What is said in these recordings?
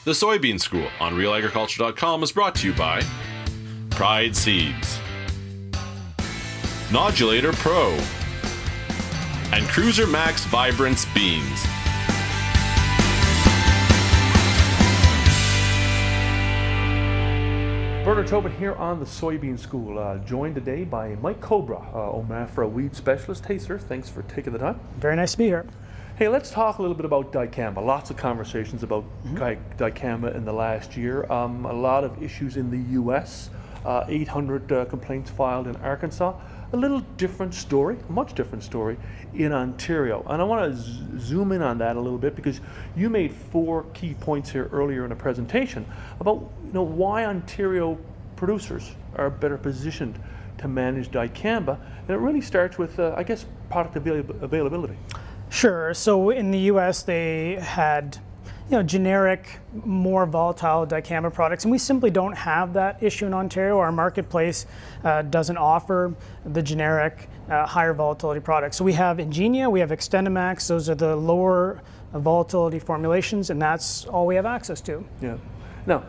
The Soybean School on RealAgriculture.com is brought to you by Pride Seeds, Nodulator Pro, and Cruiser Max Vibrance Beans. Bernard Tobin here on the Soybean School, joined today by Mike Cowbrough, OMAFRA weed specialist. Hey sir, thanks for taking the time. Very nice to be here. Hey, let's talk a little bit about Dicamba. Lots of conversations about Dicamba in the last year. A lot of issues in the U.S., 800 complaints filed in Arkansas. A little different story, a much different story in Ontario. And I want to zoom in on that a little bit because you made 4 key points here earlier in the presentation about why Ontario producers are better positioned to manage Dicamba. And it really starts with, I guess, product availability. Sure. So in the U.S., they had generic, more volatile Dicamba products, and we simply don't have that issue in Ontario. Our marketplace doesn't offer the generic, higher volatility products. So we have Ingenia, we have Extendamax. Those are the lower volatility formulations, and that's all we have access to. Yeah. Now,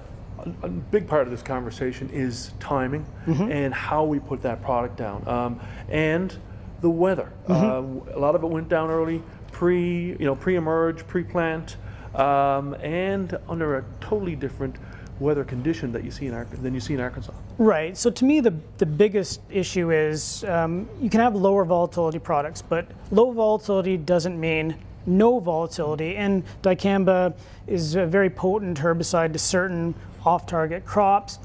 a big part of this conversation is timing and how we put that product down, and the weather. A lot of it went down early, pre-emerge, pre-plant, and under a totally different weather condition that you see than you see in Arkansas. Right. So to me, the biggest issue is you can have lower volatility products, but low volatility doesn't mean no volatility. And Dicamba is a very potent herbicide to certain off-target crops.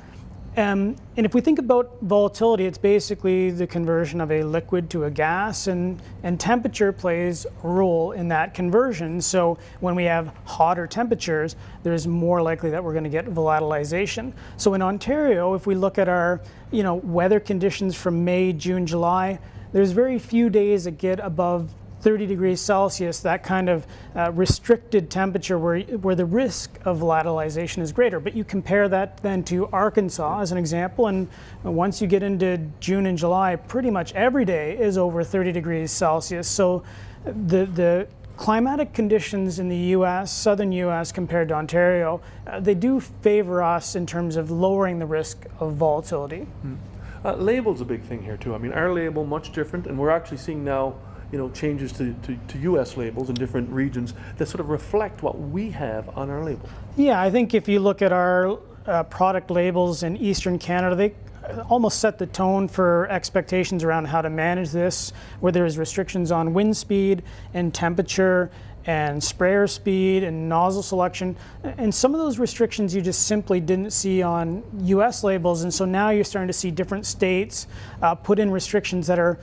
And if we think about volatility, it's basically the conversion of a liquid to a gas, and temperature plays a role in that conversion. So when we have hotter temperatures, there's more likely that we're going to get volatilization. So in Ontario, if we look at our weather conditions from May, June, July, there's very few days that get above 30 degrees Celsius, that kind of restricted temperature where the risk of volatilization is greater. But you compare that then to Arkansas as an example, and once you get into June and July, pretty much every day is over 30 degrees Celsius. So the climatic conditions in the U.S., southern U.S. compared to Ontario, they do favor us in terms of lowering the risk of volatility. Label's a big thing here too. I mean, our label much different, and we're actually seeing now changes to U.S. labels in different regions that sort of reflect what we have on our label. Yeah, I think if you look at our product labels in Eastern Canada, they almost set the tone for expectations around how to manage this, where there's restrictions on wind speed and temperature and sprayer speed and nozzle selection. And some of those restrictions you just simply didn't see on U.S. labels. And so now you're starting to see different states put in restrictions that are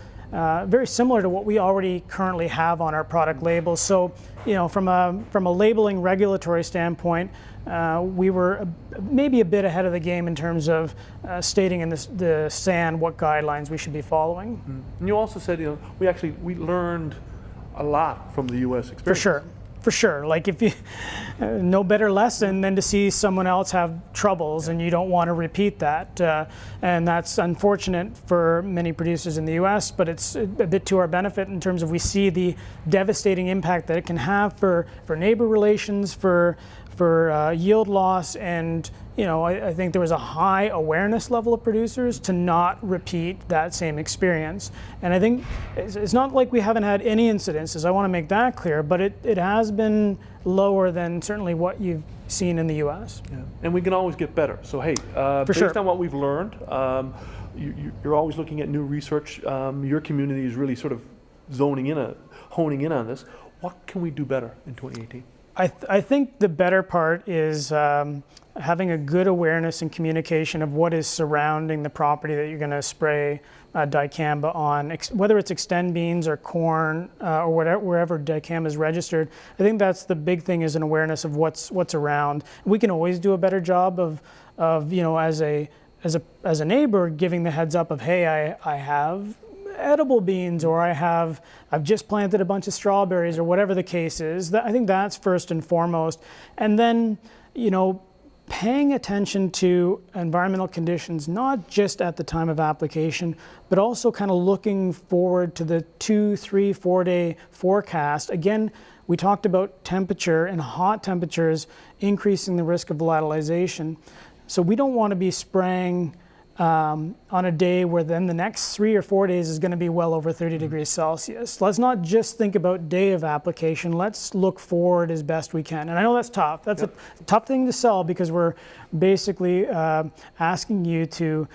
very similar to what we already currently have on our product labels. So, from a labeling regulatory standpoint, we were maybe a bit ahead of the game in terms of stating in the SAN what guidelines we should be following. And you also said, we learned a lot from the U.S. experience. For sure. Like if you, no better lesson than to see someone else have troubles and you don't want to repeat that. And that's unfortunate for many producers in the U.S., but it's a bit to our benefit in terms of we see the devastating impact that it can have for neighbor relations, for yield loss, and I think there was a high awareness level of producers to not repeat that same experience. And I think it's not like we haven't had any incidences, I want to make that clear, but it has been lower than certainly what you've seen in the U.S. Yeah. And we can always get better. So hey, based on what we've learned, you're always looking at new research. Your community is really sort of honing in on this. What can we do better in 2018? I think the better part is having a good awareness and communication of what is surrounding the property that you're going to spray Dicamba on, whether it's Extend beans or corn or wherever Dicamba is registered. I think that's the big thing, is an awareness of what's around. We can always do a better job of as a neighbor giving the heads up of, hey, I have edible beans, or I've just planted a bunch of strawberries, or whatever the case is. I think that's first and foremost. And then, paying attention to environmental conditions, not just at the time of application, but also kind of looking forward to the 2, 3, 4 day forecast. Again, we talked about temperature and hot temperatures increasing the risk of volatilization. So we don't want to be spraying on a day where then the next 3 or 4 days is going to be well over 30 degrees Celsius. Let's not just think about day of application. Let's look forward as best we can. And I know that's tough. That's a tough thing to sell because we're basically asking you to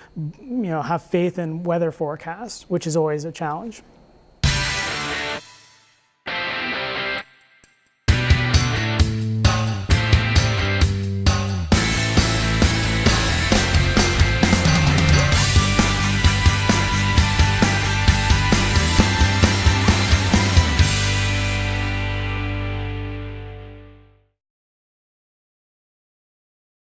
have faith in weather forecasts, which is always a challenge.